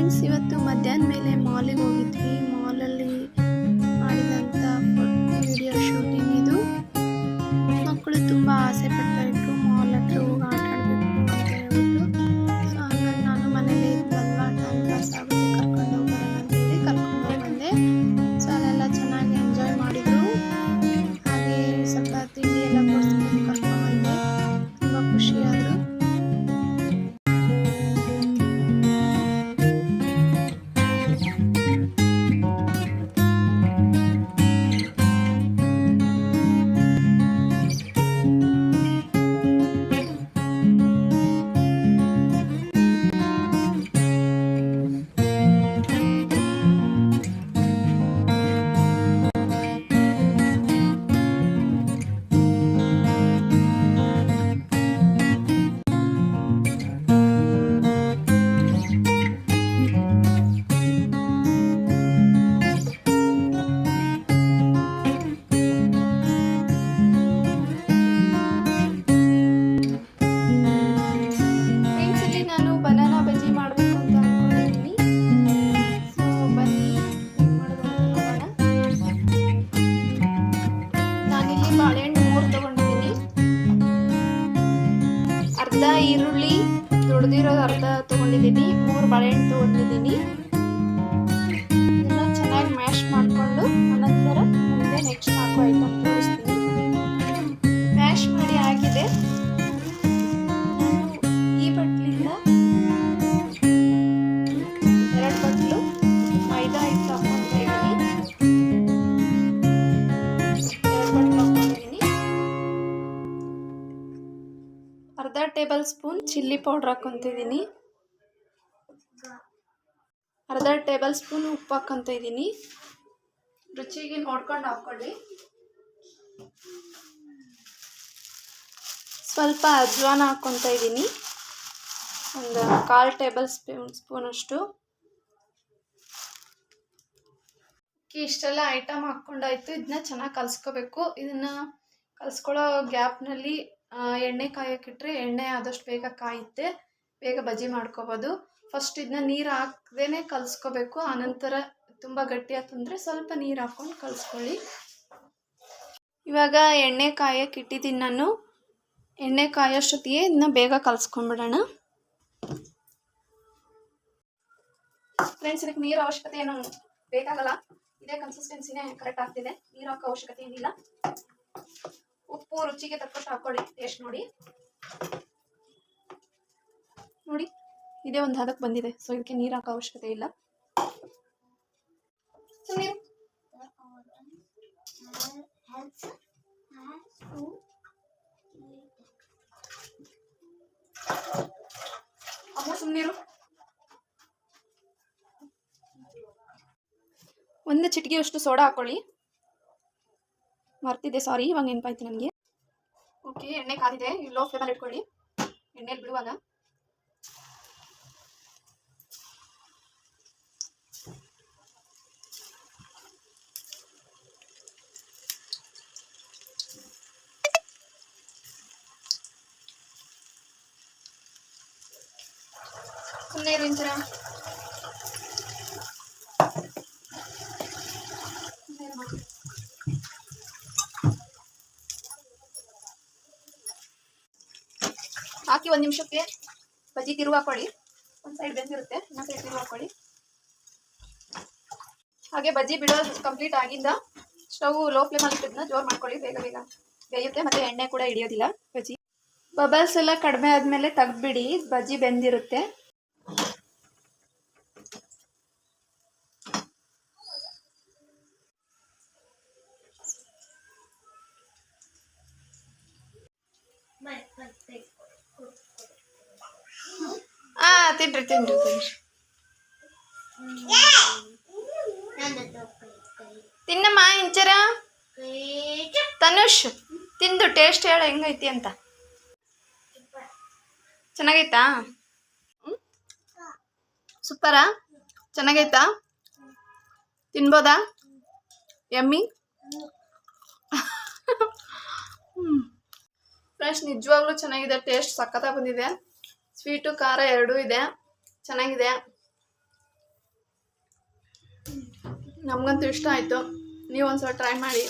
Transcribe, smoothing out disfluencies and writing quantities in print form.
Friends, ಇವತ್ತು ಮಧ್ಯಾಹ್ನ ಮೇಲೆ ಮಾಲಿಗೆ ಹೋಗಿದ್ವಿ. ಮಾಲಲ್ಲಿ ಮಾಡಿದಂಥ ವಿಡಿಯೋ ಶೂಟಿಂಗ್ ಇದು. ಮಕ್ಕಳು ತುಂಬ ಆಸೆ ಪಡ್ತಾ ಇದ್ರು ಮಾಲ್ ಹತ್ರ ಹೋಗಿ ಆಟ ಆಡಬೇಕು ಅಂತ ಹೇಳ್ಬಿಟ್ಟು. ಸೊ ಹಾಗಾಗಿ ನಾನು ಮನೇಲಿ ಇದ್ವಲ್ವಾ, ಟೈಮ್ ಪಾಸ್ ಆಗುತ್ತೆ, ಕರ್ಕೊಂಡು ಹೋಗೋಣ ಅಂತೇಳಿ ಕರ್ಕೊಂಡು ಹೋಗಿ ಬಂದೆ. ಸೊ ಅಲ್ಲೆಲ್ಲ ಚೆನ್ನಾಗಿ ಎಂಜಾಯ್ ಮಾಡಿದ್ರು. ಹಾಗೆ ಸ್ವಲ್ಪ ತಿಂಡಿ ಎಲ್ಲ ಕೊಡಿಸ್ಕೊಂಡು ಕರ್ಕೊಂಡು ಬಂದೆ. ತುಂಬ ಖುಷಿಯಾದರು. ಅರ್ಧ ಈರುಳ್ಳಿ ದೊಡ್ಡದಿರೋದು ಅರ್ಧ ತಗೊಂಡಿದ್ದೀನಿ, 3 ಬಾಳೆಹಣ್ಣು ತಗೊಂಡಿದ್ದೀನಿ. ಇದನ್ನ ಚೆನ್ನಾಗಿ ಮ್ಯಾಶ್ ಮಾಡಿಕೊಂಡು ಅನಂತರ ಮುಂದೆ ನೆಕ್ಸ್ಟ್ ಹಾಕೋ ಐಟಮ್ ತೋರಿಸ್ತೀನಿ. ಮ್ಯಾಶ್ ಮಾಡಿ ಆಗಿದೆ. ಈ ಬಟ್ಲಿಂದ 2 ಬಟ್ಲು ಮೈದಾ ಹಿಟ್ಟು ಹಾಕ್ಕೊಳ್ತಾ ಇದ್ದೀನಿ. 2 ಬಟ್ಲು ಹಾಕ್ಕೊಂಡಿದ್ದೀನಿ. ಅರ್ಧ ಟೇಬಲ್ ಸ್ಪೂನ್ ಚಿಲ್ಲಿ ಪೌಡ್ರ್ ಹಾಕ್ಕೊತಿದ್ದೀನಿ. ಅರ್ಧ ಟೇಬಲ್ ಸ್ಪೂನ್ ಉಪ್ಪು ಹಾಕ್ಕೊತ ಇದ್ದೀನಿ. ರುಚಿಗೆ ನೋಡ್ಕೊಂಡು ಹಾಕ್ಕೊಳ್ಳಿ. ಸ್ವಲ್ಪ ಅಜ್ವಾನ ಹಾಕ್ಕೊತ ಇದ್ದೀನಿ, ಒಂದು 1/4 ಟೇಬಲ್ ಸ್ಪೂನ್ ಅಷ್ಟು. ಇಷ್ಟೆಲ್ಲ ಐಟಮ್ ಹಾಕ್ಕೊಂಡಾಯ್ತು. ಇದನ್ನ ಚೆನ್ನಾಗಿ ಕಲಿಸ್ಕೋಬೇಕು. ಇದನ್ನು ಕಲಿಸ್ಕೊಳ್ಳೋ ಗ್ಯಾಪ್ನಲ್ಲಿ ಎಣ್ಣೆ ಕಾಯೋಕ್ಕಿಟ್ರೆ ಎಣ್ಣೆ ಆದಷ್ಟು ಬೇಗ ಕಾಯುತ್ತೆ, ಬೇಗ ಬಜ್ಜಿ ಮಾಡ್ಕೋಬೋದು. ಫಸ್ಟ್ ಇದನ್ನ ನೀರು ಹಾಕ್ದೇ ಕಲಿಸ್ಕೋಬೇಕು. ಆನಂತರ ತುಂಬ ಗಟ್ಟಿ ಆಯ್ತಂದರೆ ಸ್ವಲ್ಪ ನೀರು ಹಾಕ್ಕೊಂಡು ಕಲಿಸ್ಕೊಳ್ಳಿ. ಇವಾಗ ಎಣ್ಣೆ ಕಾಯೋಕ್ಕೆ ಇಟ್ಟಿದ್ದೀನಿ ನಾನು. ಎಣ್ಣೆ ಕಾಯೋಷ್ಟೊತ್ತಿಗೆ ಇದನ್ನ ಬೇಗ ಕಲಿಸ್ಕೊಂಡ್ಬಿಡೋಣ. ಫ್ರೆಂಡ್ಸ್, ಇದಕ್ಕೆ ನೀರು ಅವಶ್ಯಕತೆ ಏನು ಬೇಕಾಗಲ್ಲ. ಇದೇ ಕನ್ಸಿಸ್ಟೆನ್ಸಿನೇ ಕರೆಕ್ಟ್ ಆಗ್ತಿದೆ. ನೀರು ಹಾಕೋ ಅವಶ್ಯಕತೆ ಏನಿಲ್ಲ. ಉಪ್ಪು ರುಚಿಗೆ ತಕ್ಕಷ್ಟು ಹಾಕೊಳ್ಳಿ, ಟೇಸ್ಟ್ ನೋಡಿ. ಇದೇ ಒಂದು ಹದಕ್ಕೆ ಬಂದಿದೆ. ಸೊ ಇದಕ್ಕೆ ನೀರು ಹಾಕೋ ಅವಶ್ಯಕತೆ ಇಲ್ಲ. ಸುಮ್ಮನೆ ಸುಮ್ಮನಿರು. ಒಂದು ಚಿಟಿಕೆಯಷ್ಟು ಸೋಡಾ ಹಾಕೊಳ್ಳಿ. ಮರ್ತಿದ್ದೆ, ಸಾರಿ, ಇವಾಗ ನೆನಪಾಯ್ತು ನನಗೆ. ಓಕೆ, ಎಣ್ಣೆ ಕಾದಿದೆ. ಲೋ ಫ್ಲೇಮಲ್ಲಿ ಇಟ್ಕೊಳ್ಳಿ. ಎಣ್ಣೆಲಿ ಬಿಡುವಾಗ ಸುಮ್ಮನೆ ಇರಿಂಚರ. ಹಾಕಿ 1 ನಿಮಿಷಕ್ಕೆ ಬಜ್ಜಿ ತಿರುವು ಹಾಕೊಳ್ಳಿ. ಒಂದು ಸೈಡ್ ಬೆಂದಿರುತ್ತೆ, ಇನ್ನೊಂದು ಸೈಡ್ ತಿರುವು ಹಾಕೊಳ್ಳಿ. ಹಾಗೆ ಬಜ್ಜಿ ಬಿಡೋದು ಕಂಪ್ಲೀಟ್ ಆಗಿಂದ ಸ್ಟವ್ ಲೋ ಫ್ಲೇಮಲ್ಲಿ ಇಟ್ಟಿದ್ದನ್ನ ಜೋರು ಮಾಡ್ಕೊಳ್ಳಿ. ಬೇಗ ಬೇಗ ಬೇಯುತ್ತೆ ಮತ್ತು ಎಣ್ಣೆ ಕೂಡ ಹಿಡಿಯೋದಿಲ್ಲ. ಬಜ್ಜಿ ಬಬಲ್ಸ್ ಎಲ್ಲ ಕಡಿಮೆ ಆದಮೇಲೆ ತೆಗ್ದುಬಿಡಿ. ಬಜ್ಜಿ ಬೆಂದಿರುತ್ತೆ. ತಿನ್ರಿ ತಿನ್ರಿ ತಿನ್ರಿ. ತಿನ್ನಮ್ಮ ಇಂಚರ. ತನುಷ್, ತಿಂದು ಟೇಸ್ಟ್ ಹೇಳ ಹೆಂಗೈತಿ ಅಂತ. ಚೆನ್ನಾಗೈತಾ? ಸೂಪರಾ? ಚೆನ್ನಾಗೈತಾ? ತಿನ್ಬೋದಾ? ಯಮ್ಮಿ. ಫ್ರೆಂಡ್ಸ್, ನಿಜವಾಗ್ಲೂ ಚೆನ್ನಾಗಿದೆ. ಟೇಸ್ಟ್ ಸಖತ್ತಾಗಿ ಬಂದಿದೆ. ಸ್ವೀಟು ಖಾರ ಎರಡೂ ಇದೆ, ಚೆನ್ನಾಗಿದೆ. ನಮಗಂತೂ ಇಷ್ಟ ಆಯಿತು. ನೀವು ಒಂದ್ಸಲ ಟ್ರೈ ಮಾಡಿ.